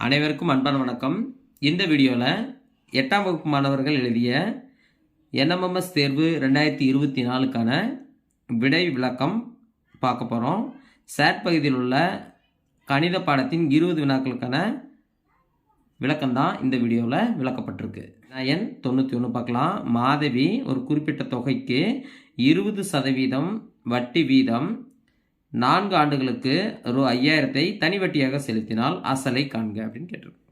அனைவருக்கும் அன்பான வணக்கம். இந்த வீடியோவில் 8ஆம் வகுப்பு மாணவர்கள் எழுதிய என்எம்எம்எஸ் தேர்வு 2024க்கான விடை விளக்கம் பார்க்க போகிறோம். சேட் பகுதியில் உள்ள கணித பாடத்தின் 20 வினாக்களுக்கான விளக்கம் தான் இந்த வீடியோவில் விளக்கப்பட்டிருக்கு. எண் 91 பார்க்கலாம். மாதவி ஒரு குறிப்பிட்ட தொகைக்கு 20% வட்டி வீதம் 4 ஆண்டுகளுக்கு ரூ. 5000 தனி வட்டியாக செலுத்தினால் அசலை காண்க அப்படின்னு கேட்டிருக்கோம்.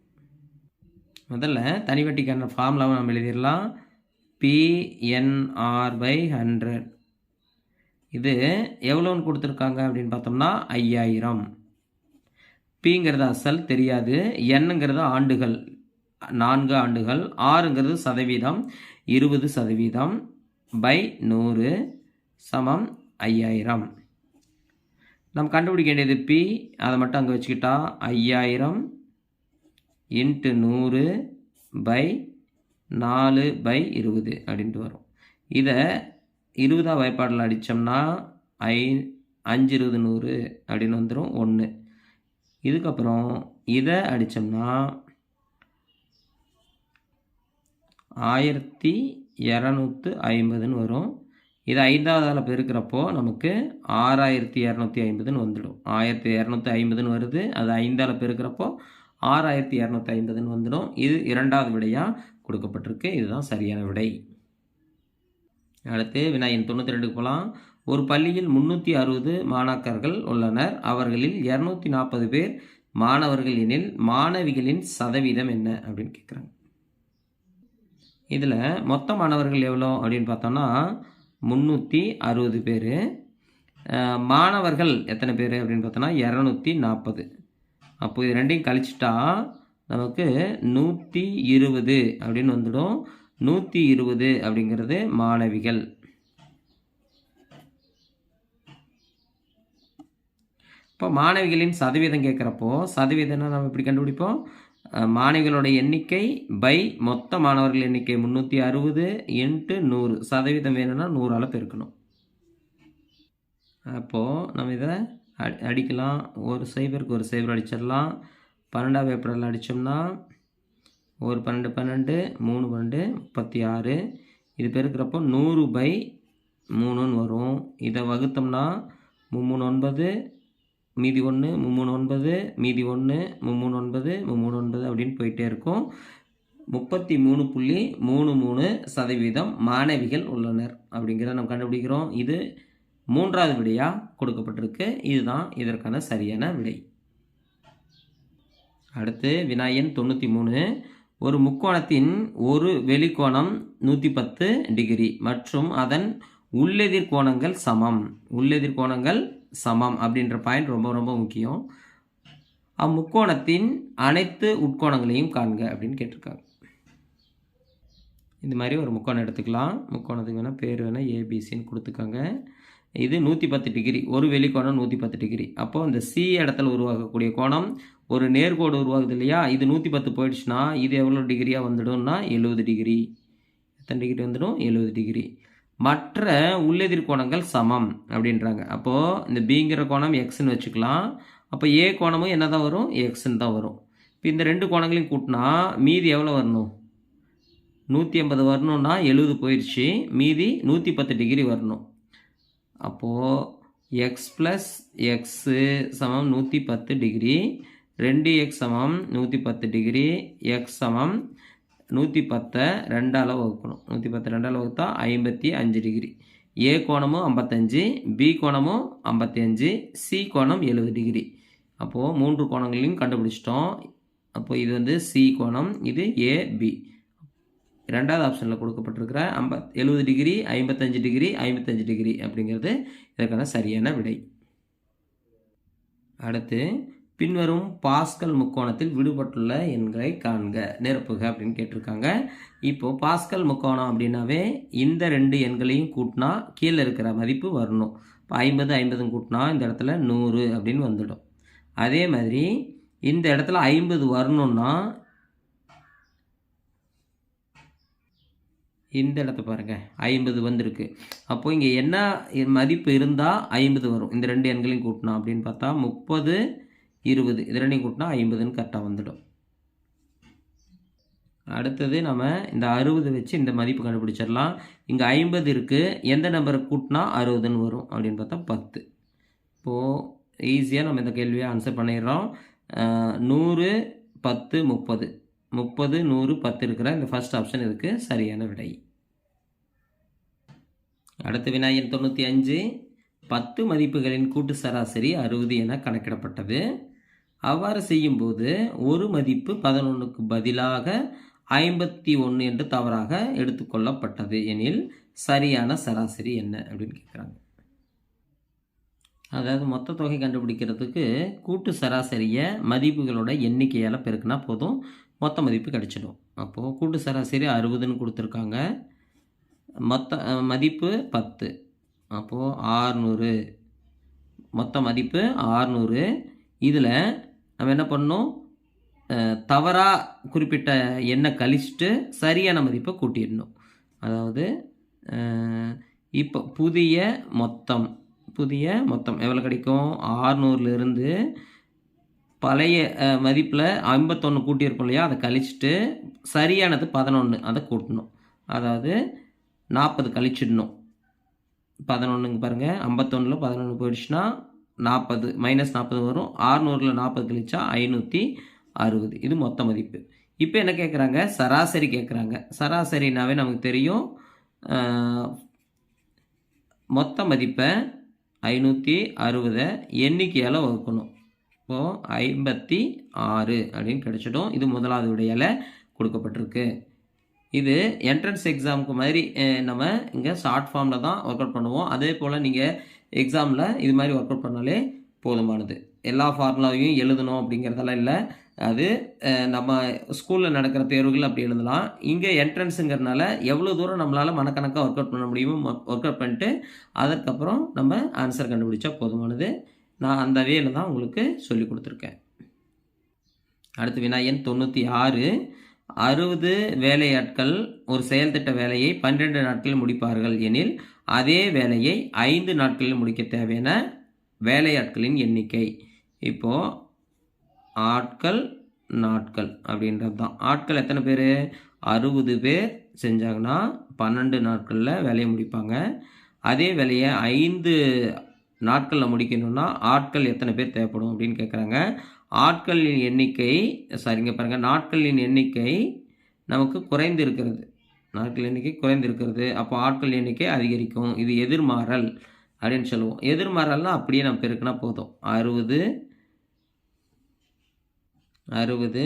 முதல்ல தனி வட்டிக்கான ஃபார்முலாவை நம்ம எழுதிடலாம். PNR/100 இது எவ்வளோன்னு கொடுத்துருக்காங்க அப்படின்னு பார்த்தோம்னா 5000. பிங்கிறது அசல் தெரியாது, என்னங்கிறது ஆண்டுகள் 4 ஆண்டுகள், ஆறுங்கிறது சதவீதம் 20% பை 100 சமம் 5000. நம்ம கண்டுபிடிக்க வேண்டியது பி, அதை மட்டும் அங்கே வச்சுக்கிட்டா 5000 × 100 பை 4/20 அப்படின்ட்டு வரும். இதை 20ஆம் வாய்ப்பாடில் அடித்தோம்னா 5 20 100 அப்படின்னு வந்துடும் 1. இதுக்கப்புறம் இதை அடித்தோம்னா 1250ன்னு வரும். இது 5ஆவதால் பெருக்கிறப்போ நமக்கு 6250ன்னு வந்துடும். 1250ன்னு வருது, அது 5ஆல் பெருக்கிறப்போ 6250ன்னு வந்துடும். இது 2வது விடையாக கொடுக்கப்பட்டிருக்கு. இதுதான் சரியான விடை. அடுத்து வினா எண் 92க்கு போகலாம். ஒரு பள்ளியில் 360 மாணாக்கர்கள் உள்ளனர். அவர்களில் 240 பேர் மாணவர்கள் எனில் மாணவிகளின் சதவீதம் என்ன அப்படின்னு கேட்குறாங்க. இதில் மொத்த மாணவர்கள் எவ்வளோ அப்படின்னு பார்த்தோம்னா 360 பேர். மாணவர்கள் எத்தனை பேர் அப்படின்னு பார்த்தோன்னா 240. அப்போ இது ரெண்டையும் கழிச்சிட்டா நமக்கு 120 அப்படின்னு வந்துடும். 120 அப்படிங்கிறது மாணவிகள். இப்போ மாணவிகளின் சதவீதம் கேட்குறப்போ சதவீதம்னா நம்ம எப்படி கண்டுபிடிப்போம்? மாணவிகளோட எண்ணிக்கை பை மொத்த மாணவர்கள் எண்ணிக்கை 360 × 100. சதவீதம் வேணும்னா 100ஆல் பெருக்கணும். அப்போது நம்ம இதை அடிக்கலாம். ஒரு சைபருக்கு ஒரு சைபர் அடிச்சிடலாம். 12ஆம் ஏப்ரலில் அடித்தோம்னா 1 12 12 3 12 36. இது பெருக்கிறப்போ 100/3ன்னு வரும். இதை வகுத்தோம்னா 3 9 மீதி 1 3 9 மீதி 1 3 9 3 9 அப்படின்னு போயிட்டே இருக்கும். 33.33% மாணவிகள் உள்ளனர் அப்படிங்கிறத நம்ம கண்டுபிடிக்கிறோம். இது 3வது விடையாக கொடுக்கப்பட்டிருக்கு. இதுதான் இதற்கான சரியான விடை. அடுத்து வினா எண் 93. ஒரு முக்கோணத்தின் ஒரு வெளிக்கோணம் 110 டிகிரி மற்றும் அதன் உள்ளெதிர் கோணங்கள் சமம். உள்ளெதிர் கோணங்கள் சமம் அப்படின்ற பாயிண்ட் ரொம்ப ரொம்ப முக்கியம். அம்முக்கோணத்தின் அனைத்து உட்கோணங்களையும் காண்க அப்படின்னு கேட்டிருக்காங்க. இந்த மாதிரி ஒரு முக்கோணம் எடுத்துக்கலாம். முக்கோணத்துக்கு வேணால் பேர் வேணால் ஏபிசின்னு கொடுத்துக்காங்க. இது 110 டிகிரி, ஒரு வெளிக்கோணம் 110 டிகிரி. அப்போது இந்த சி இடத்துல உருவாக்கக்கூடிய கோணம் ஒரு நேர்கோடு உருவாகுது இல்லையா? இது 110 போயிடுச்சுன்னா இது எவ்வளோ டிகிரியாக வந்துடும்னா 70 டிகிரி. எத்தனை டிகிரி வந்துடும்? 70 டிகிரி. மற்ற உள்ளெதிர் கோணங்கள் சமம் அப்படின்றாங்க. அப்போது இந்த பிங்கிற கோணம் எக்ஸ்ன்னு வச்சுக்கலாம். அப்போ ஏ கோணமும் என்ன தான் வரும்? எக்ஸ்ன்னு தான் வரும். இப்போ இந்த 2 கோணங்களையும் கூட்டினா மீதி எவ்வளோ வரணும்? 180 வரணும்னா 70 போயிடுச்சு. மீதி 110 டிகிரி வரணும். அப்போது எக்ஸ் ப்ளஸ் எக்ஸு சமம் 110 டிகிரி. 2x சமம் 110 டிகிரி. எக்ஸ் சமம் 110 2ஆல் வகுக்கணும். 110 2ஆல் வகுத்தா 55 டிகிரி. ஏ கோணமும் 55, பி கோணமும் 55, சி கோணம் 70 டிகிரி. அப்போது 3 கோணங்களையும் கண்டுபிடிச்சிட்டோம். அப்போது இது வந்து சி கோணம், இது ஏபி. 2வது ஆப்ஷனில் கொடுக்கப்பட்டிருக்கிற 70 டிகிரி 55 டிகிரி 55 டிகிரி அப்படிங்கிறது இதற்கான சரியான விடை. அடுத்து பின்வரும் பாஸ்கல் முக்கோணத்தில் விடுபட்டுள்ள எண்களை காண்க, நிரப்புக அப்படின்னு கேட்டிருக்காங்க. இப்போது பாஸ்கல் முக்கோணம் அப்படின்னாவே இந்த 2 எண்களையும் கூட்டினா கீழே இருக்கிற மதிப்பு வரணும். இப்போ 50 50 கூட்டினா இந்த இடத்துல 100 அப்படின்னு வந்துடும். அதே மாதிரி இந்த இடத்துல 50 வரணும்னா இந்த இடத்த பாருங்கள் 50 வந்திருக்கு. அப்போது இங்கே என்ன மதிப்பு இருந்தால் 50 வரும்? இந்த 2 எண்களையும் கூட்டினா அப்படின்னு பார்த்தா 30 20 இது ரெண்டையும் கூட்டினா 50ன்னு கரெக்டாக வந்துடும். அடுத்தது நம்ம இந்த 60 வச்சு இந்த மதிப்பு கண்டுபிடிச்சிடலாம். இங்கே 50 இருக்குது, எந்த நம்பரை கூட்டினா 60ன்னு வரும் அப்படின்னு பார்த்தா 10. இப்போது ஈஸியாக நம்ம இந்த கேள்வியை ஆன்சர் பண்ணிடுறோம். 100, 10, 30. 30, 100, 10 இருக்கிற இந்த ஃபர்ஸ்ட் ஆப்ஷன் இதுக்கு சரியான விடை. அடுத்த வினா எண் 95. 10 மதிப்புகளின் கூட்டு சராசரி 60 என கணக்கிடப்பட்டது. அவ்வாறு செய்யும்போது ஒரு மதிப்பு 11க்கு பதிலாக 51 என்று தவறாக எடுத்துக்கொள்ளப்பட்டது எனில் சரியான சராசரி என்ன அப்படின்னு கேட்குறாங்க. அதாவது மொத்த தொகை கண்டுபிடிக்கிறதுக்கு கூட்டு சராசரியை மதிப்புகளோட எண்ணிக்கையால் பெருக்கினா போதும், மொத்த மதிப்பு கிடைச்சிடும். அப்போது கூட்டு சராசரி 60ன்னு கொடுத்துருக்காங்க, மொத்த மதிப்பு 10, அப்போது 600, மொத்த மதிப்பு 600. இதில் நம்ம என்ன பண்ணணும், தவறாக குறிப்பிட்ட எண்ணை கழிச்சிட்டு சரியான மதிப்பை கூட்டிடணும். அதாவது இப்போ புதிய மொத்தம் எவ்வளோ கிடைக்கும், 600லேருந்து பழைய மதிப்பில் 51 கூட்டியிருக்கோம் இல்லையா, அதை கழிச்சிட்டு சரியானது 11 அதை கூட்டணும். அதாவது 40 கழிச்சிடணும். 11ங்க பாருங்கள், 51ல் 11 போயிடுச்சுன்னா 40 -40 வரும். 600ல் 40 கழிச்சா 560. இது மொத்த மதிப்பு. இப்போ என்ன கேட்குறாங்க, சராசரி கேட்குறாங்க. சராசரினாவே நமக்கு தெரியும், மொத்த மதிப்பை 560 எண்ணிக்கையால் வகுக்கணும். இப்போது 56 அப்படின்னு கிடைச்சிடும். இது முதலாவது விடையால் கொடுக்கப்பட்டிருக்கு. இது என்ட்ரன்ஸ் எக்ஸாமுக்கு மாதிரி நம்ம இங்கே ஷார்ட் ஃபார்மில் தான் ஒர்க் அவுட் பண்ணுவோம். அதே போல் நீங்கள் எக்ஸாமில் இது மாதிரி ஒர்க் அவுட் பண்ணாலே போதுமானது. எல்லா ஃபார்முலாவையும் எழுதணும் அப்படிங்கிறதெல்லாம் இல்லை. அது நம்ம ஸ்கூலில் நடக்கிற தேர்வுகள் அப்படி எழுதலாம். இங்கே என்ட்ரன்ஸுங்கிறதுனால எவ்வளோ தூரம் நம்மளால் மனக்கணக்காக ஒர்க் அவுட் பண்ண முடியுமோ ஒர்க் அவுட் பண்ணிட்டு அதற்கப்புறம் நம்ம ஆன்சர் கண்டுபிடிச்சா போதுமானது. நான் அந்த வேலை தான் உங்களுக்கு சொல்லி கொடுத்துருக்கேன். அடுத்து வினா எண் 96. 60 வேலையாட்கள் ஒரு செயல்திட்ட வேலையை 12 நாட்களில் முடிப்பார்கள் எனில் அதே வேலையை 5 நாட்களில் முடிக்க தேவையான வேலையாட்களின் எண்ணிக்கை. இப்போது ஆட்கள் நாட்கள் அப்படின்றது தான். ஆட்கள் எத்தனை பேர், 60 பேர் செஞ்சாங்கன்னா 12 நாட்களில் வேலையை முடிப்பாங்க. அதே வேலையை 5 நாட்களில் முடிக்கணும்னா ஆட்கள் எத்தனை பேர் தேவைப்படும் அப்படின்னு கேட்குறாங்க. ஆட்களின் எண்ணிக்கை சரிங்க பாருங்கள், நாட்களின் எண்ணிக்கை நமக்கு குறைந்து இருக்கிறது. நாட்கள் எண்ணிக்கை குறைந்து இருக்கிறது. அப்போ ஆட்கள் எண்ணிக்கை அதிகரிக்கும். இது எதிர்மாறல் அப்படின்னு சொல்லுவோம். எதிர்மாறல்னா அப்படியே நம்ம பெருக்கினா போதும். 60 ×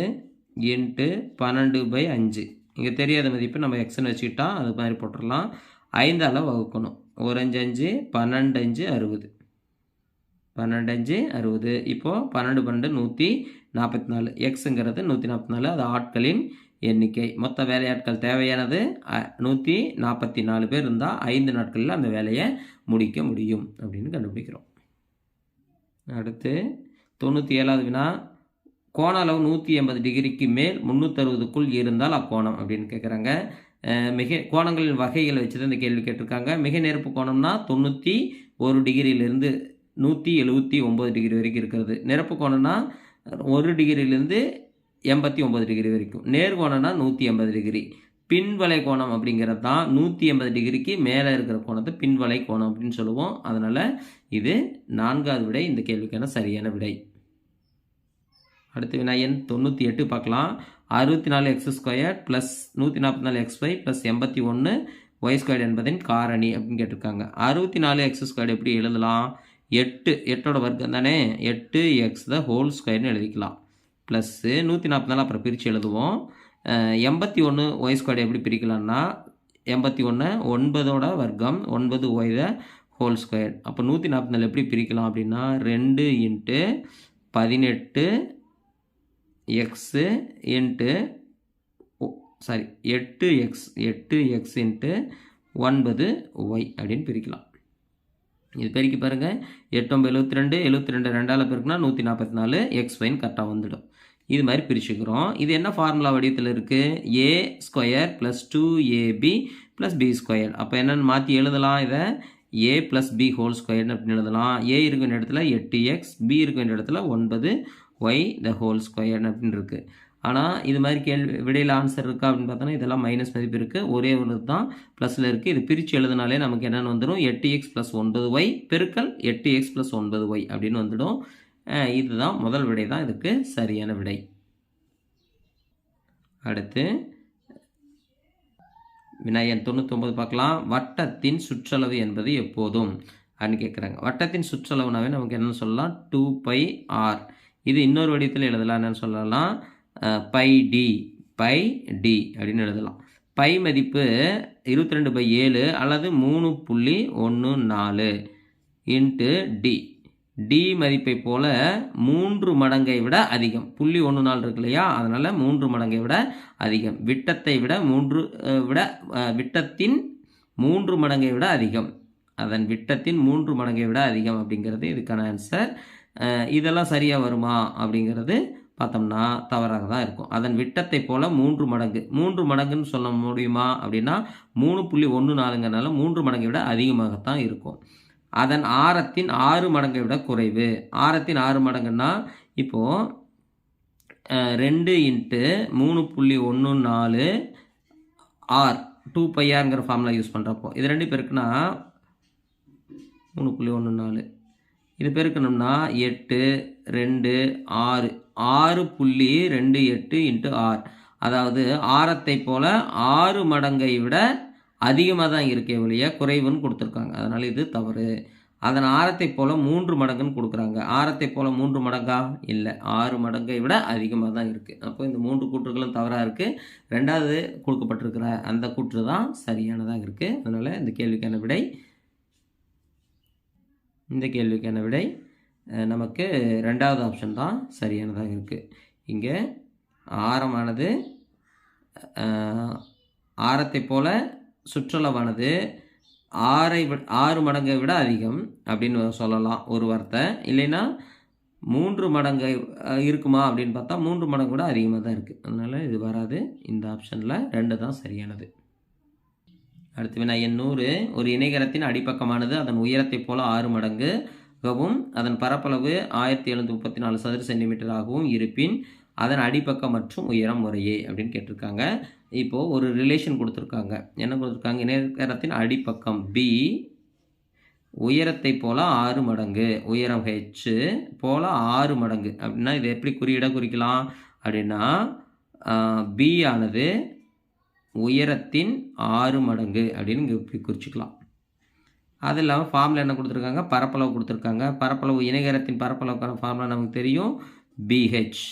12/5. இங்கே தெரியாத மதிப்பு நம்ம எக்ஸ்ன்னு வச்சுக்கிட்டா அது மாதிரி போட்டுடலாம். 5ஆல் வகுக்கணும். 1 5 5 12 5 60. 12 5 60. இப்போது 12 12 144. எக்ஸுங்கிறது 144. அது ஆட்களின் எண்ணிக்கை. மொத்த வேலையாட்கள் தேவையானது 144 பேர் இருந்தால் 5 நாட்களில் அந்த வேலையை முடிக்க முடியும் அப்படின்னு கண்டுபிடிக்கிறோம். அடுத்து 97வது வினா. கோண அளவு 180 டிகிரிக்கு மேல் 360க்குள் இருந்தால் அக்கோணம் அப்படின்னு கேட்குறாங்க. கோணங்களின் வகைகளை வச்சு தான் இந்த கேள்வி கேட்டிருக்காங்க. மிக நேர்ப்பு கோணம்னா 91 டிகிரியிலிருந்து 179 டிகிரி வரைக்கும் இருக்கிறது. நிரப்பு கோணம்னா 1 டிகிரியிலேருந்து 89 டிகிரி வரைக்கும். நேர்கோணம்னா 180 டிகிரி. பின்வளை கோணம் அப்படிங்கிறது தான் 180 டிகிரிக்கு மேலே இருக்கிற கோணத்தை பின்வளை கோணம் அப்படின்னு சொல்லுவோம். அதனால் இது 4வது விடை இந்த கேள்விக்கான சரியான விடை. அடுத்து வினா எண் 98 பார்க்கலாம். 64x² + 144xy + 81y² என்பதின் காரணி அப்படின்னு கேட்டிருக்காங்க. 64x² எப்படி எழுதலாம், 8ஓட வர்க்கம் தானே, 8x² எழுதிக்கலாம். ப்ளஸ் 144 அப்புறம் பிரித்து எழுதுவோம். 81y² எப்படி பிரிக்கலாம்னா 81 9ஓட வர்க்கம் 9y². அப்போ 144 எப்படி பிரிக்கலாம் அப்படின்னா 2 × 18 x × 8x × 9y அப்படின்னு பிரிக்கலாம். இது பெருக்கி பாருங்கள். 8 9 72, 72 2ஆல் பெருக்குனா 144, xyன்னு கரெக்டாக வந்துடும். இது மாதிரி பிரிச்சுக்கிறோம். இது என்ன ஃபார்முலா வடிவத்தில் இருக்குது, a² + 2ab + b². அப்போ என்னென்னு மாற்றி எழுதலாம், இதை a + b² அப்படின்னு எழுதலாம். a இருக்க வேண்டிய இடத்துல 8x, b இருக்க வேண்டிய இடத்துல 9y² அப்படின்னு இருக்குது. ஆனால் இது மாதிரி விடையில் ஆன்சர் இருக்கா அப்படின்னு பார்த்தோன்னா இதெல்லாம் மைனஸ் மதிப்பு இருக்குது, ஒரே ஒரு தான் ப்ளஸில் இருக்குது. இது பிரித்து எழுதினாலே நமக்கு என்னென்னு வந்துடும், 8x + 9y பெருக்கல் 8x + 9y அப்படின்னு வந்துடும். இதுதான் முதல் விடை தான் இதுக்கு சரியான விடை. அடுத்து வினாயன் 99 பார்க்கலாம். வட்டத்தின் சுற்றளவு என்பது எப்போதும் அப்படின்னு கேட்குறாங்க. வட்டத்தின் சுற்றளவுனாவே நமக்கு என்னென்னு சொல்லலாம், 2πr. இது இன்னொரு வடிவத்தில் எழுதலாம், என்னென்னு சொல்லலாம், πd அப்படின்னு எழுதலாம். பை மதிப்பு 22/7 அல்லது 3.14 இன்ட்டு டி. டி மதிப்பை போல 3 மடங்கை விட அதிகம். 0.14 இருக்கு இல்லையா, அதனால் 3 மடங்கை விட அதிகம். விட்டத்தின் 3 மடங்கை விட அதிகம். அதன் விட்டத்தின் 3 மடங்கை விட அதிகம் அப்படிங்கிறது இதுக்கான ஆன்சர். இதெல்லாம் சரியாக வருமா அப்படிங்கிறது பார்த்தோம்னா தவறாக தான் இருக்கும். அதன் விட்டத்தை போல் 3 மடங்குன்னு சொல்ல முடியுமா அப்படின்னா 3.14ங்கிறனால 3 மடங்கை விட அதிகமாகத்தான் இருக்கும். அதன் ஆரத்தின் 6 மடங்கை விட குறைவு. ஆரத்தின் 6 மடங்குன்னா இப்போது 2 × 3.14 r 2πrங்கிற ஃபார்முலா யூஸ் பண்ணுறப்போ இது 2 பெருக்குன்னா 3.14, இது பெருக்கணும்னா 8, 2, 6 6.28 × r. அதாவது ஆரத்தை போல் 6 மடங்கை விட அதிகமாக தான் இருக்கே ஒழிய குறைவுன்னு கொடுத்துருக்காங்க, அதனால் இது தவறு. அதன் ஆரத்தை போல் 3 மடங்குன்னு கொடுக்குறாங்க. ஆரத்தை போல் 3 மடங்கா இல்லை, 6 மடங்கை விட அதிகமாக தான் இருக்குது. அப்போ இந்த 3 கூற்றுகளும் தவறாக இருக்குது. ரெண்டாவது கொடுக்கப்பட்டிருக்கிற அந்த கூற்று தான் சரியானதாக இருக்குது. அதனால் இந்த கேள்விக்கான விடை நமக்கு ரெண்டாவது ஆப்ஷன் தான் சரியானதாக இருக்குது. இங்கே ஆரமானது ஆரத்தை போல சுற்றளவானது 6 மடங்கை விட அதிகம் அப்படின்னு சொல்லலாம் ஒரு வார்த்தை. இல்லைன்னா 3 மடங்கு இருக்குமா அப்படின்னு பார்த்தா 3 மடங்கு விட அதிகமாக தான் இருக்குது. அதனால் இது வராது. இந்த ஆப்ஷனில் 2 தான் சரியானது. அடுத்து வினா எண் 100. ஒரு இணைகரத்தின் அடிப்பக்கமானது அதன் உயரத்தை போல 6 மடங்குகவும் அதன் பரப்பளவு 1734 சதுர சென்டிமீட்டர் ஆகவும் இருப்பின் அதன் அடிப்பக்கம் மற்றும் உயரம் முறையே அப்படின்னு கேட்டிருக்காங்க. இப்போது ஒரு ரிலேஷன் கொடுத்துருக்காங்க. என்ன கொடுத்துருக்காங்க, இணைகரத்தின் அடிப்பக்கம் பி உயரத்தை போல் 6 மடங்கு, உயரம் ஹெச் போல் 6 மடங்கு அப்படின்னா இது எப்படி குறிக்கலாம் அப்படின்னா பி ஆனது உயரத்தின் 6 மடங்கு அப்படின்னு இங்கே இப்படி குறிச்சிக்கலாம். அது இல்லாமல் ஃபார்முலா என்ன கொடுத்துருக்காங்க, பரப்பளவு கொடுத்துருக்காங்க. பரப்பளவு இணைகரத்தின் பரப்பளவுக்கான ஃபார்முலா நமக்கு தெரியும், பிஹெச்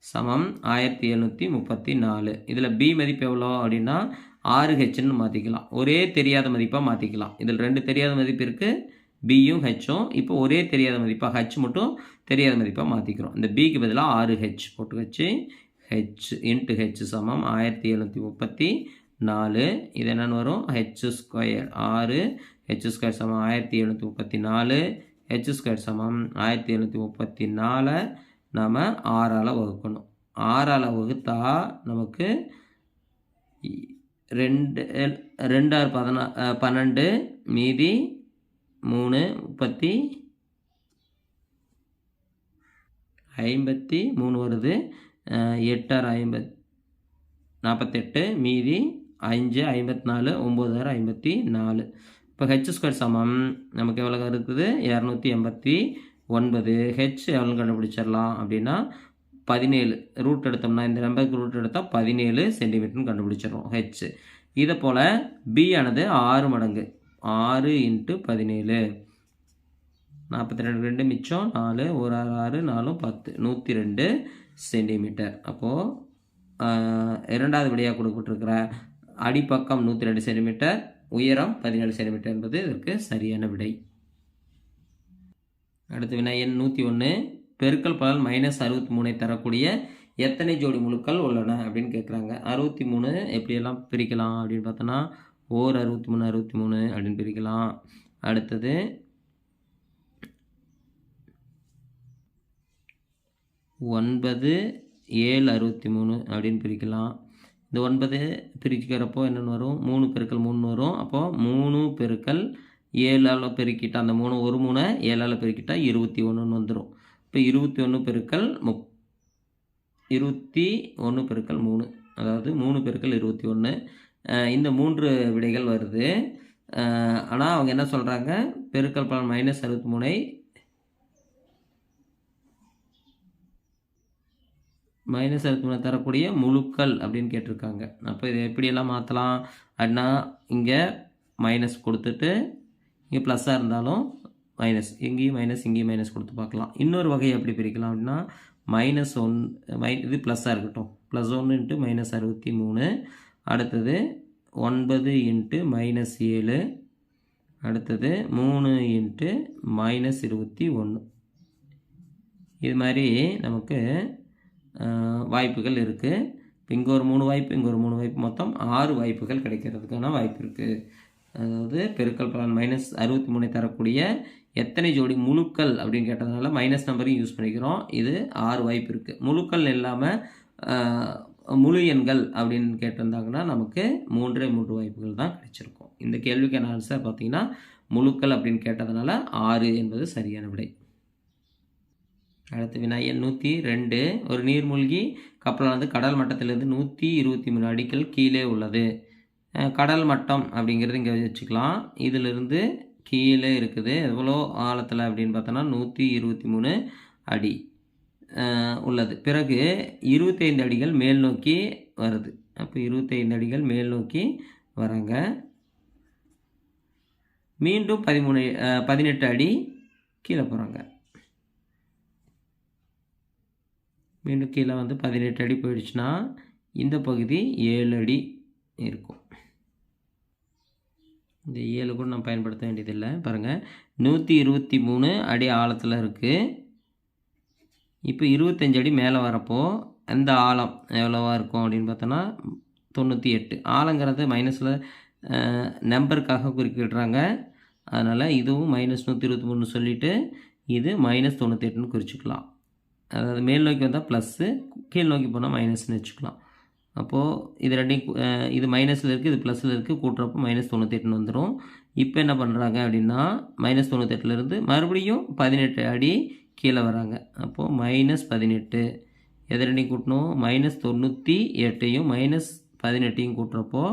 சமம் 1734. இதில் பி மதிப்பு எவ்வளோ அப்படின்னா 6ஹெச்ன்னு மாற்றிக்கலாம். ஒரே தெரியாத மதிப்பாக மாற்றிக்கலாம். இதில் 2 தெரியாத மதிப்பு இருக்குது, பியும் ஹெச்சும். இப்போ ஒரே தெரியாத மதிப்பாக ஹெச் மட்டும் தெரியாத மதிப்பாக மாற்றிக்கிறோம். இந்த பிக்கு பதிலாக 6h போட்டு வச்சு ஹெச் இன்ட்டு ஹெச் சமம் 1734. இது என்னென்னு வரும், h² 6, h² சமம் 1734, h² சமம் 1734 நாம் 6ஆல் வகுக்கணும். 6ஆல் வகுத்தா நமக்கு 2 6 12 மீதி 3 53 வருது. 8 6 48 மீதி 5 54 9 54. இப்போ h² சமம் நமக்கு எவ்வளோ இருக்குது, 289. ஹெச் எவ்வளோ கண்டுபிடிச்சிடலாம் அப்படின்னா 17 ரூட் எடுத்தோம்னா இந்த நம்பருக்கு ரூட் எடுத்தால் 17 சென்டிமீட்டர்னு கண்டுபிடிச்சிடறோம் ஹெச். இதை போல் பி ஆனது 6 மடங்கு, 6 × 17 42 2 மிச்சம் 4 1 6 4 10 102 சென்டிமீட்டர். அப்போது இரண்டாவது விடையாக கொடுக்கப்பட்டிருக்கிற அடிப்பக்கம் 102 சென்டிமீட்டர், உயரம் 17 சென்டிமீட்டர் என்பது இதற்கு சரியான விடை. அடுத்து வினா எண் 101. பெருக்கல் பலன் -63 தரக்கூடிய எத்தனை ஜோடி முழுக்கள் உள்ளன அப்படின்னு கேட்குறாங்க. 63 எப்படியெல்லாம் பிரிக்கலாம் அப்படின்னு பார்த்தோன்னா 63 அப்படின்னு பிரிக்கலாம். அடுத்தது 9 7 63 அப்படின்னு பிரிக்கலாம். இந்த 9 பிரிக்கிறப்போ என்னென்னு வரும், 3 × 3 வரும். அப்போது 3 × 7ஆல் பெருக்கிட்டா அந்த 3 ஒரு 3 7ஆல் பெருக்கிட்டா 21 வந்துடும். இப்போ 21 × 21 பெருக்கல் 3, அதாவது 3 பெருக்கல் 21. இந்த 3 விடைகள் வருது. ஆனால் அவங்க என்ன சொல்கிறாங்க, பெருக்கல் பலன் -63ஐ -63 தரக்கூடிய முழுக்கள் அப்படின்னு கேட்டிருக்காங்க. அப்போ இதை எப்படியெல்லாம் மாற்றலாம் அப்படின்னா, இங்கே மைனஸ் கொடுத்துட்டு இங்கே ப்ளஸ்ஸாக இருந்தாலும் மைனஸ், இங்கேயும் மைனஸ் இங்கேயும் மைனஸ் கொடுத்து பார்க்கலாம். இன்னொரு வகையை எப்படி பிரிக்கலாம் அப்படின்னா, -1 இது ப்ளஸ்ஸாக இருக்கட்டும், +1 × -63, அடுத்தது 9 × -7, அடுத்தது 3 × -21. இது மாதிரி நமக்கு வாய்ப்புகள் இருக்குது. இப்போ இங்கே ஒரு 3 வாய்ப்பு, இங்கே ஒரு 3 வாய்ப்பு, மொத்தம் 6 வாய்ப்புகள் கிடைக்கிறதுக்கான வாய்ப்பு இருக்குது. அதாவது பெருக்கல் பலன் -63 தரக்கூடிய எத்தனை ஜோடி முழுக்கள் அப்படின்னு கேட்டதுனால மைனஸ் நம்பரையும் யூஸ் பண்ணிக்கிறோம். இது 6 வாய்ப்பு இருக்குது. முழுக்கள் இல்லாமல் முழு எண்கள் அப்படின்னு கேட்டிருந்தாங்கன்னா நமக்கு 3 வாய்ப்புகள் தான் கிடைச்சிருக்கும். இந்த கேள்விக்கான ஆன்சர் பார்த்தீங்கன்னா முழுக்கள் அப்படின்னு கேட்டதுனால 6 என்பது சரியான விடை. அடுத்து வினா எண் 102. ஒரு நீர்மூழ்கி கப்பலானது கடல் மட்டத்திலிருந்து 123 அடிகள் கீழே உள்ளது. கடல் மட்டம் அப்படிங்கிறது இங்கே வச்சுக்கலாம். இதிலிருந்து கீழே இருக்குது. எவ்வளோ ஆழத்தில் அப்படின்னு பார்த்தோன்னா 123 அடி உள்ளது. பிறகு 25 அடிகள் மேல் நோக்கி வருது. அப்போ 25 அடிகள் மேல் நோக்கி வராங்க. மீண்டும் 18 அடி கீழே போகிறாங்க. மீண்டும் கீழே வந்து 18 அடி போயிடுச்சுன்னா இந்த பகுதி 7 அடி இருக்கும். இந்த 7 கூட நம்ம பயன்படுத்த வேண்டியதில்லை. பாருங்கள், 123 அடி ஆழத்தில் இருக்குது. இப்போ 25 அடி மேலே வரப்போ அந்த ஆழம் எவ்வளோவா இருக்கும் அப்படின்னு பார்த்தோன்னா 98. ஆழங்கிறது மைனஸில் நம்பருக்காக குறிப்பிடுறாங்க. அதனால் இதுவும் -123 சொல்லிவிட்டு இது -98ன்னு குறிச்சிக்கலாம். அதாவது மேல் நோக்கி வந்தால் ப்ளஸ்ஸு, கீழ் நோக்கி போனால் மைனஸ்ன்னு வச்சுக்கலாம். அப்போது இது ரெண்டையும் இது மைனஸில் இருக்குது, இது ப்ளஸில் இருக்குது, கூட்டுறப்போ -98ன்னு வந்துடும். இப்போ என்ன பண்ணுறாங்க அப்படின்னா -98லேருந்து மறுபடியும் 18 அடி கீழே வராங்க. அப்போது -18 எது ரெண்டையும் கூட்டணும், -98ஐயும் -18ஐயும் கூட்டுறப்போ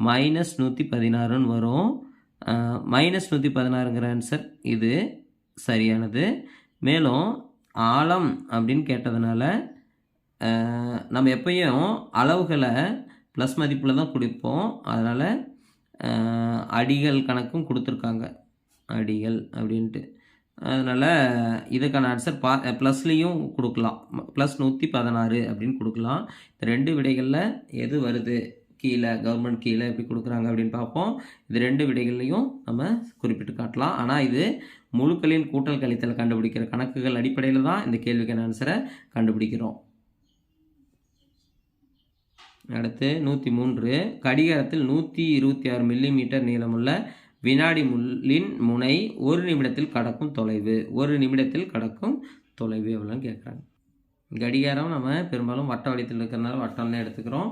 -116ன்னு வரும். -116ங்கிற ஆன்சர் இது சரியானது. மேலும் ஆழம் அப்படின்னு கேட்டதுனால நம்ம எப்பயும் அளவுகளை ப்ளஸ் மதிப்பில் தான் கொடுப்போம். அதனால் அடிகள் கணக்கும் கொடுத்துருக்காங்க, அடிகள் அப்படின்ட்டு. அதனால் இதுக்கான ஆன்சர் ப்ளஸ்லேயும் கொடுக்கலாம், +116 அப்படின்னு கொடுக்கலாம். இந்த 2 விடைகளில் எது வருது கீழே, கவர்மெண்ட் கீழே எப்படி கொடுக்குறாங்க அப்படின்னு பார்ப்போம். இது 2 விடைகள்லையும் நம்ம குறிப்பிட்டு காட்டலாம். ஆனால் இது முழுக்களின் கூட்டல் கழித்தல் கண்டுபிடிக்கிற கணக்குகள் அடிப்படையில் தான் இந்த கேள்விக்கான ஆன்சரை கண்டுபிடிக்கிறோம். அடுத்து 103. கடிகாரத்தில் 126 மில்லிமீட்டர் நீளமுள்ள வினாடி முள்ளின் முனை 1 நிமிடத்தில் கடக்கும் தொலைவு. 1 நிமிடத்தில் கடக்கும் தொலைவு எவ்வளோன்னு கேட்குறாங்க. கடிகாரம் நம்ம பெரும்பாலும் வட்ட வடிவத்தில் இருக்கிறதுனால வட்டம்னு எடுத்துக்கிறோம்.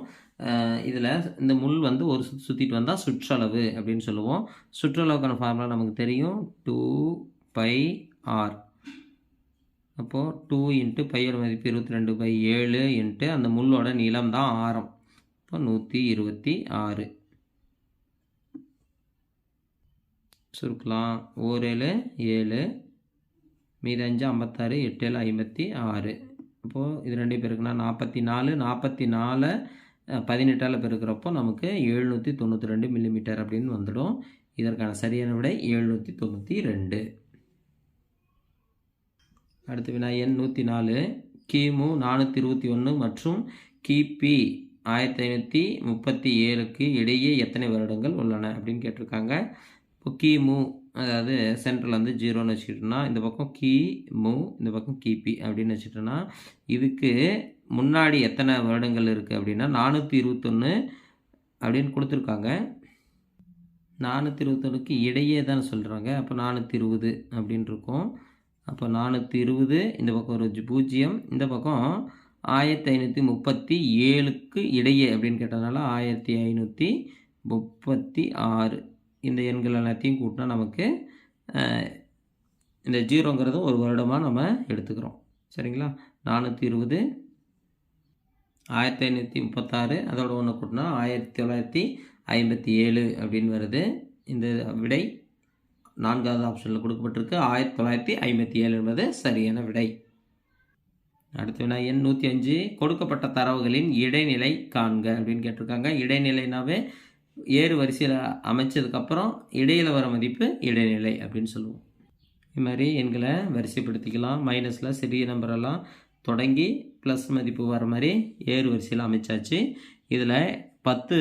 இதில் இந்த முள் வந்து ஒரு சுற்றிட்டு வந்தால் சுற்றளவு அப்படின்னு சொல்லுவோம். சுற்றளவுக்கான ஃபார்முலா நமக்கு தெரியும், 2πr. அப்போது 2 × பையோட மதிப்பு 22/7 × அந்த முள்ளோட நீளம் தான் ஆரம். இப்போ 126. சுருக்கலாம். 1 7 மீது 5 56, 8 56. அப்போது இது 2 பேருக்குன்னா 44. 44 18ஆல் பெருக்கிறப்போ நமக்கு 792 மில்லிமீட்டர் அப்படின்னு வந்துடும். இதற்கான சரியான விடை 792. அடுத்த வினா எண் 104. கிமு 421 மற்றும் கிபி 1537க்கு இடையே எத்தனை வருடங்கள் உள்ளன அப்படின்னு கேட்டிருக்காங்க. இப்போ கிமு அதாவது சென்ட்ரல் வந்து 0ன்னு வச்சுக்கிட்டோன்னா, இந்த பக்கம் கிமு, இந்த பக்கம் கிபி அப்படின்னு வச்சுக்கிட்டோன்னா, இதுக்கு முன்னாடி எத்தனை வருடங்கள் இருக்குது அப்படின்னா 421 அப்படின்னு கொடுத்துருக்காங்க. 421க்கு இடையே தானே சொல்கிறாங்க. அப்போ 420 அப்படின்னு இருக்கும். அப்போ 420, இந்த பக்கம் ஒரு 0, இந்த பக்கம் 1537க்கு இடையே அப்படின்னு கேட்டதுனால 1536. இந்த எண்கள் எல்லாத்தையும் கூட்டினா நமக்கு இந்த 0ங்கிறது ஒரு வருடமாக நம்ம எடுத்துக்கிறோம். சரிங்களா? 420 1536 அதோட 1 கூட்டினா 1957 அப்படின்னு வருது. இந்த விடை 4வது ஆப்ஷனில் கொடுக்கப்பட்டிருக்கு. 1957 என்பது சரியான விடை. அடுத்த வினா எண் 105. கொடுக்கப்பட்ட தரவுகளின் இடைநிலை காண்க அப்படின்னு கேட்டிருக்காங்க. இடைநிலைனாவே ஏறு வரிசையில் அமைச்சதுக்கப்புறம் இடையில் வர மதிப்பு இடைநிலை அப்படின்னு சொல்லுவோம். இது மாதிரி எண்களை வரிசைப்படுத்திக்கலாம். மைனஸில் சிறிய நம்பரெல்லாம் தொடங்கி ப்ளஸ் மதிப்பு வர மாதிரி ஏறு வரிசையில் அமைச்சாச்சு. இதில் 10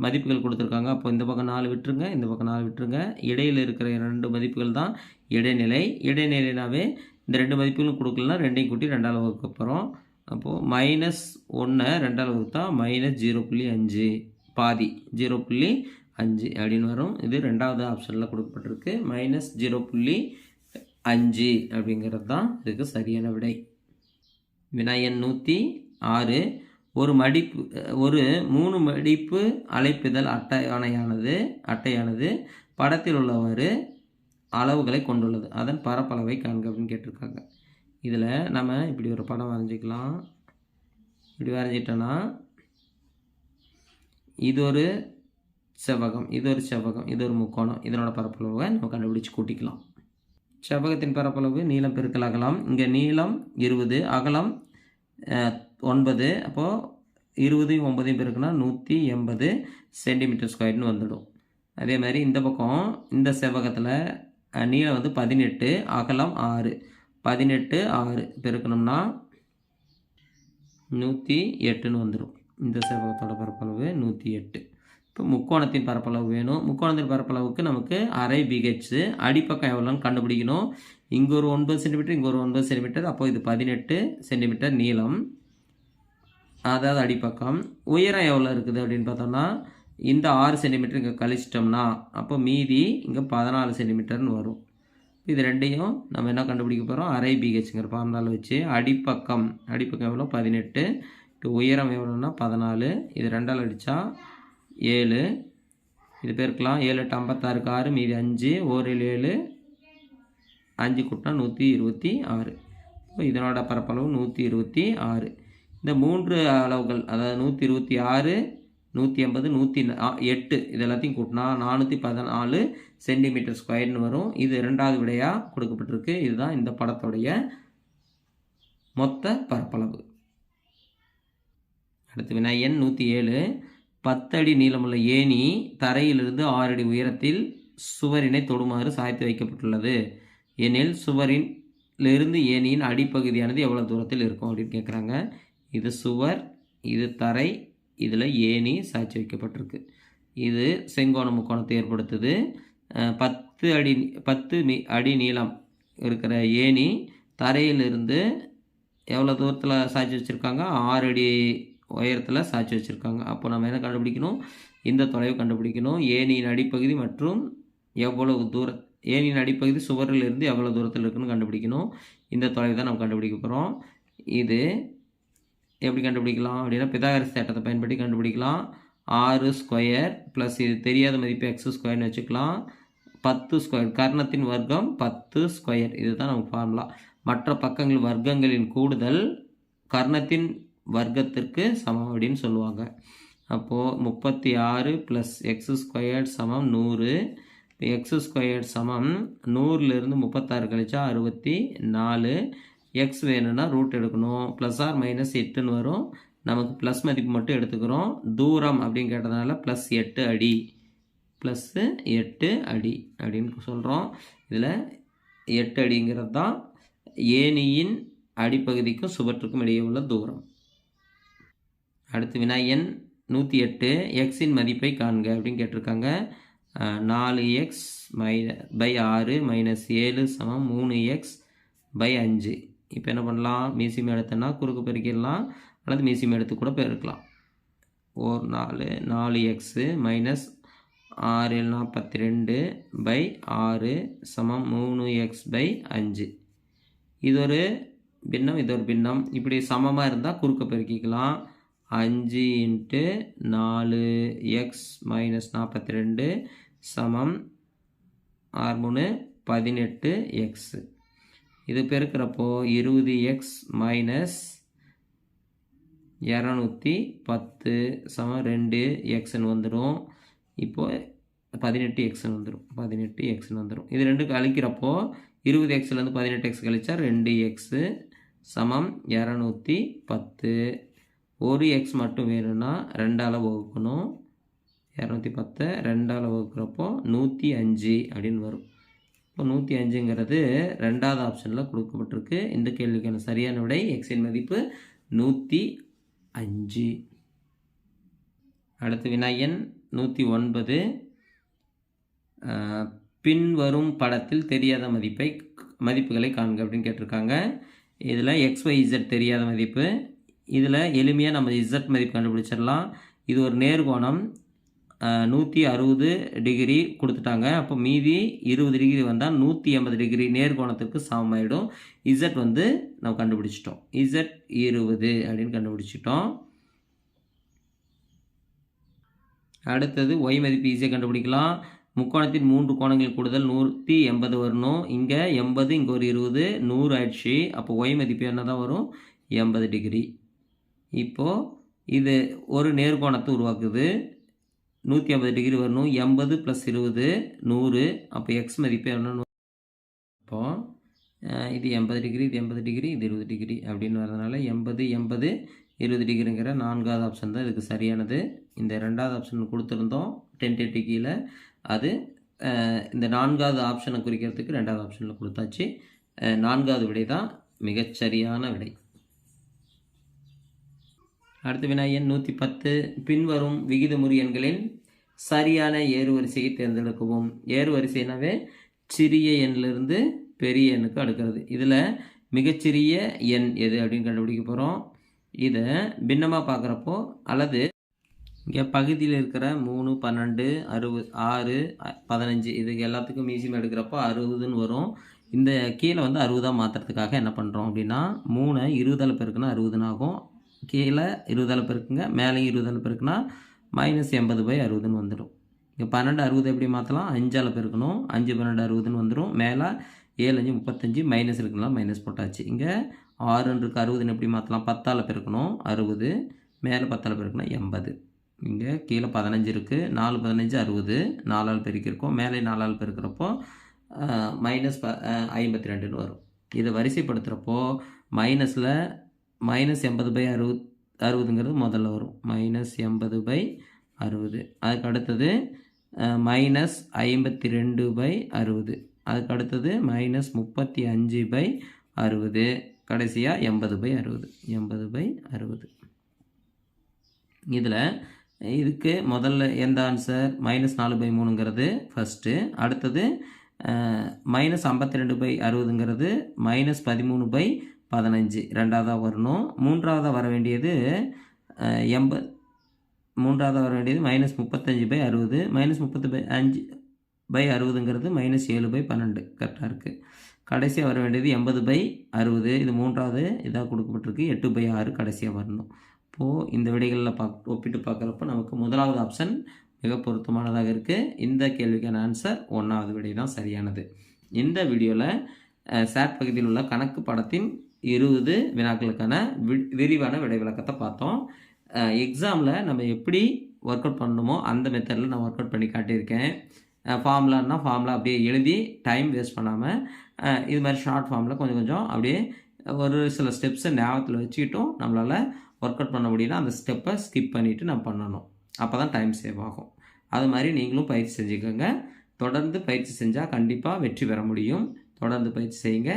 மதிப்புகள் கொடுத்துருக்காங்க. அப்போ இந்த பக்கம் 4 விட்டுருங்க, இந்த பக்கம் 4 விட்டுருங்க. இடையில் இருக்கிற 2 மதிப்புகள் தான் இடைநிலை. இடைநிலைனாவே இந்த 2 மதிப்புகளும் கொடுக்கலன்னா 2ஐயும் கூட்டி 2ஆல் வகுக்க போகிறோம். அப்போது -1 2ஆல் வகுத்தா -0.5 பாதி 0.5 அப்படின்னு வரும். இது 2வது ஆப்ஷனில் கொடுக்கப்பட்டிருக்கு. -0.5 அப்படிங்கிறது தான் இதுக்கு சரியான விடை. வினா எண் 106. ஒரு 3 மடிப்பு அழைப்பிதழ் அட்டையானது படத்தில் உள்ளவாறு அளவுகளை கொண்டுள்ளது. அதன் பரப்பளவை காண்க அப்படின்னு கேட்டிருக்காங்க. இதில் நம்ம இப்படி ஒரு படம் வரைஞ்சிக்கலாம். இப்படி வரைஞ்சிட்டோன்னா இது ஒரு செவ்வகம், இது ஒரு செவ்வகம், இது ஒரு முக்கோணம். இதனோட பரப்பளவை நம்ம கண்டுபிடிச்சு கூட்டிக்கலாம். செவ்வகத்தின் பரப்பளவு நீளம் பெருக்கல் அகலம். இங்கே நீளம் 20, அகலம் 9. அப்போது 20 9 பெருக்குனா 180 சென்டிமீட்டர் ஸ்கொயர்னு வந்துடும். அதே மாதிரி இந்த பக்கம் இந்த செவ்வகத்தில் நீளம் 18, அகலம் 6. 18 6 பெருக்கணும்னா 108ன்னு வந்துடும். இந்த செவ்வகத்தோட பரப்பளவு 108. இப்போ முக்கோணத்தின் பரப்பளவு வேணும். முக்கோணத்தின் பரப்பளவுக்கு நமக்கு அரை BH. அடிப்பக்கம் எவ்வளோன்னு கண்டுபிடிக்கணும். இங்கே ஒரு 9 சென்டிமீட்டர், இங்கே ஒரு 9 சென்டிமீட்டர். அப்போது இது 18 சென்டிமீட்டர் நீளம், அதாவது அடிப்பக்கம். உயரம் எவ்வளோ இருக்குது அப்படின்னு பார்த்தோம்னா இந்த 6 சென்டிமீட்டர் இங்கே கழிச்சிட்டோம்னா அப்போ மீதி இங்கே 14 சென்டிமீட்டர்னு வரும். இது ரெண்டையும் நம்ம என்ன கண்டுபிடிக்க போகிறோம்? அரை BHங்கிற ஃபார்முலாவில் வச்சு அடிப்பக்கம் எவ்வளோ? 18. உயரம் எவ்வளோன்னா 14. இது 2ஆல் அடித்தா 7. இது பெருக்கலாம். 7 8 56க்கு 6, மீதி 5, 1 7 5 கூட்டினா 126. இப்போ இதனோட பரப்பளவு 126. இந்த 3 அளவுகள், அதாவது 126, 180, 108 இது எல்லாத்தையும் கூட்டினா 414 சென்டிமீட்டர் ஸ்கொயர்னு வரும். இது 2வது விடையாக கொடுக்கப்பட்டிருக்கு. இதுதான் இந்த படத்துடைய மொத்த பரப்பளவு. அடுத்து வினா எண் 107. 10 அடி நீளமுள்ள ஏணி தரையிலிருந்து 6 அடி உயரத்தில் சுவரினை தொடுமாறு சாய்த்து வைக்கப்பட்டுள்ளது. எனில் சுவரிலிருந்து ஏணியின் அடிப்பகுதியானது எவ்வளோ தூரத்தில் இருக்கும் அப்படின்னு கேட்குறாங்க. இது சுவர், இது தரை, இதில் ஏணி சாய்ச்சி வைக்கப்பட்டிருக்கு. இது செங்கோண முக்கோணத்தை ஏற்படுத்துது. 10 அடி நீளம் இருக்கிற ஏணி தரையிலிருந்து எவ்வளோ தூரத்தில் சாய்ச்சி வச்சுருக்காங்க? 6 அடி உயரத்தில் சாய்ச்சி வச்சுருக்காங்க. அப்போ நம்ம என்ன கண்டுபிடிக்கணும்? இந்த தொலைவு கண்டுபிடிக்கணும். ஏணியின் அடிப்பகுதி மற்றும் எவ்வளவு தூரம், ஏணியின் அடிப்பகுதி சுவரில் இருந்து எவ்வளோ தூரத்தில் இருக்குன்னு கண்டுபிடிக்கணும். இந்த தொலைவு தான் நம்ம கண்டுபிடிக்க போகிறோம். இது எப்படி கண்டுபிடிக்கலாம் அப்படின்னா பிதாகரஸ் தேற்றத்தை பயன்படுத்தி கண்டுபிடிக்கலாம். 6 ஸ்கொயர் ப்ளஸ் இது தெரியாத மதிப்பு x ஸ்கொயர்னு வச்சுக்கலாம். 10 ஸ்கொயர், கர்ணத்தின் வர்க்கம் 10 ஸ்கொயர். இதுதான் நமக்கு ஃபார்முலா. மற்ற பக்கங்கள் வர்க்கங்களின் கூடுதல் கர்ணத்தின் வர்க்கத்திற்கு சமம் அப்படின்னு சொல்லுவாங்க. அப்போது 36 ப்ளஸ் எக்ஸ் ஸ்கொயர்ட் சமம் 100. எக்ஸ் ஸ்கொயர்ட் சமம் 100லேருந்து 36 கழிச்சா 64. எக்ஸ் வேணும்னா ரூட் எடுக்கணும். +or-8ன்னு வரும். நமக்கு ப்ளஸ் மதிப்பு மட்டும் எடுத்துக்கிறோம். தூரம் அப்படின்னு கேட்டதுனால +8 அடி, +8 அடி அப்படின்னு சொல்கிறோம். இதில் 8 அடிங்கிறது தான் ஏணியின் அடிப்பகுதிக்கும் சுவற்றுக்கும் இடையே உள்ள தூரம். அடுத்து வினா எண் 108. எக்ஸின் மதிப்பை காண்க அப்படின்னு கேட்டிருக்காங்க. 4x / 6 - 7 = 3x / 5. இப்போ என்ன பண்ணலாம்? மீசியம் எடுத்தோன்னா குறுக்கு பெருக்கிடலாம், அல்லது மீசியம் எடுத்து கூட பெருக்கலாம். 4x - 6 42 / 6 = 3x / 5. இது ஒரு பின்னம், இது ஒரு பின்னம். இப்படி சமமாக இருந்தால் குறுக்க பெருக்கிக்கலாம். 5 × 4x - 42 = 6 × 3 18x. இது பெருக்கிறப்போ 20x - 210 சமம் 2 எக்ஸ்ன்னு வந்துடும். இப்போது 18 எக்ஸ்ன்னு வந்துடும். 18 எக்ஸ்ன்னு வந்துடும். இது ரெண்டு கழிக்கிறப்போ 20 எக்ஸ்லேருந்து 18 எக்ஸ் கழிச்சா 2 எக்ஸு சமம் 210. ஒரு எக்ஸ் மட்டும் வேணும்னா 2ஆல் வகுக்கணும். 210 2ஆல் வகுக்கிறப்போ 105 அப்படின்னு வரும். இப்போ 105ங்கிறது ரெண்டாவது ஆப்ஷனில் கொடுக்கப்பட்டிருக்கு. இந்த கேள்விக்கான சரியான விடை எக்ஸின் மதிப்பு 105. அடுத்து வினா எண் 109. பின்வரும் படத்தில் தெரியாத மதிப்புகளை காண்க அப்படின்னு கேட்டிருக்காங்க. இதில் XYZ தெரியாத மதிப்பு. இதில் எளிமையாக நம்ம Z மதிப்பு கண்டுபிடிச்சிடலாம். இது ஒரு நேர்கோணம் 160 டிகிரி கொடுத்துட்டாங்க. அப்போ மீதி 20 டிகிரி வந்தால் 180 டிகிரி நேர்கோணத்துக்கு சமமாயிடும். Z வந்து நம்ம கண்டுபிடிச்சிட்டோம். Z 20 அப்படின்னு கண்டுபிடிச்சிட்டோம். அடுத்தது Y மதிப்பு ஈஸியாக கண்டுபிடிக்கலாம். முக்கோணத்தின் 3 கோணங்கள் கூடுதல் 180 வரணும். இங்கே 80, இங்கே ஒரு 20, 100 ஆயிடுச்சு. அப்போ Y மதிப்பு என்ன தான் வரும்? 80 டிகிரி. இப்போது இது ஒரு நேர்கோணத்தை உருவாக்குது. 180 டிகிரி வரணும். 80 + 20 100. அப்போ எக்ஸ் மதிப்பு என்ன? அப்போது இது 80 டிகிரி, இது 80 டிகிரி, இது 20 டிகிரி அப்படின்னு வரதுனால 80 80 20 டிகிரிங்கிற 4வது ஆப்ஷன் தான் இதுக்கு சரியானது. இந்த 2வது ஆப்ஷன் கொடுத்துருந்தோம் 10 கீழே. அது இந்த 4வது ஆப்ஷனை குறிக்கிறதுக்கு 2வது ஆப்ஷனில் கொடுத்தாச்சு. 4வது விடை தான் மிகச்சரியான விடை. அடுத்த வினா எண் 110. பின்வரும் விகிதமுறு எண்களின் சரியான ஏறுவரிசையை தேர்ந்தெடுக்கவும். ஏறுவரிசைனாவே சிறிய எண்ணிலிருந்து பெரிய எண்ணுக்கு அடுக்கிறது. இதில் மிகச்சிறிய எண் எது அப்படின்னு கண்டுபிடிக்க போகிறோம். இதை பின்னமாக பார்க்குறப்போ அல்லது இங்கே பகுதியில் இருக்கிற 3, 12, 6, 15 இதுக்கு எல்லாத்துக்கும் மீசியம் எடுக்கிறப்போ 60ன்னு வரும். இந்த கீழே வந்து 60 மாற்றுறதுக்காக என்ன பண்ணுறோம் அப்படின்னா 3 20ஆல் பெருக்குனா 60ன்னு ஆகும். கீழே 20ஆல் பெருக்குங்க, மேலேயும் 20ஆல் பெருக்குனா -80/60ன்னு வந்துடும். இங்கே 12 60 எப்படி மாற்றலாம்? 5ஆல் பெருக்கணும். 5 12 60ன்னு வந்துடும். மேலே 7 5 35 மைனஸ் இருக்குங்களா, மைனஸ் போட்டாச்சு. இங்கே 6 இருக்குது 60ன்னு எப்படி மாற்றலாம்? 10ஆல் பெருக்கணும் 60, மேலே 10ஆல் பெருக்கணும் 80. இங்கே கீழே 15 இருக்குது. 4 15 60, 4ஆல் பெருக்கியிருக்கோம். மேலே 4ஆல் பெருக்கிறப்போ -52ன்னு வரும். இதை வரிசைப்படுத்துகிறப்போ மைனஸில் -80/60ங்கிறது முதல்ல வரும். -80/60. அதுக்கு அடுத்தது -52/60. அதுக்கு அடுத்தது -35/60. கடைசியாக 80/60. 80/60. இதில் இதுக்கு முதல்ல எந்த ஆன்சர்? -4/3ங்கிறது ஃபஸ்ட்டு. அடுத்தது -52/60ங்கிறது -13/15 ரெண்டாவதாக வரணும். மூன்றாவதாக வர வேண்டியது -35/60. -35/60ங்கிறது -7/12 கரெக்டாக இருக்குது. கடைசியாக வர வேண்டியது 80/60. இது மூன்றாவது இதாக கொடுக்கப்பட்டிருக்கு. 8/6 கடைசியாக வரணும். இப்போது இந்த விடைகளில் ஒப்பிட்டு பார்க்குறப்ப நமக்கு முதலாவது ஆப்ஷன் மிக பொருத்தமானதாக இருக்குது. இந்த கேள்விக்கான ஆன்சர் 1வது விடை தான் சரியானது. இந்த வீடியோவில் சாட் பகுதியில் உள்ள கணக்கு பாடத்தின் 20 வினாக்களுக்கான விரிவான விடை விளக்கத்தை பார்த்தோம். எக்ஸாமில் நம்ம எப்படி ஒர்க் அவுட் பண்ணணுமோ அந்த மெத்தடில் நான் ஒர்க் அவுட் பண்ணி காட்டியிருக்கேன். ஃபார்முலான்னா ஃபார்முலா அப்படியே எழுதி டைம் வேஸ்ட் பண்ணாமல் இது மாதிரி ஷார்ட் ஃபார்மில் கொஞ்சம் கொஞ்சம் அப்படியே ஒரு சில ஸ்டெப்ஸை ஞாபகத்தில் வச்சுக்கிட்டும் நம்மளால் ஒர்க் அவுட் பண்ண முடியும்னா அந்த ஸ்டெப்பை ஸ்கிப் பண்ணிவிட்டு நம்ம பண்ணணும். அப்போ தான் டைம் சேவ் ஆகும். அது மாதிரி நீங்களும் பயிற்சி செஞ்சுக்கோங்க. தொடர்ந்து பயிற்சி செஞ்சால் கண்டிப்பாக வெற்றி பெற முடியும். தொடர்ந்து பயிற்சி செய்யுங்க.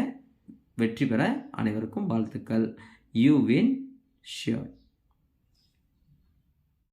வெற்றி பெற அனைவருக்கும் வாழ்த்துக்கள். You win sure.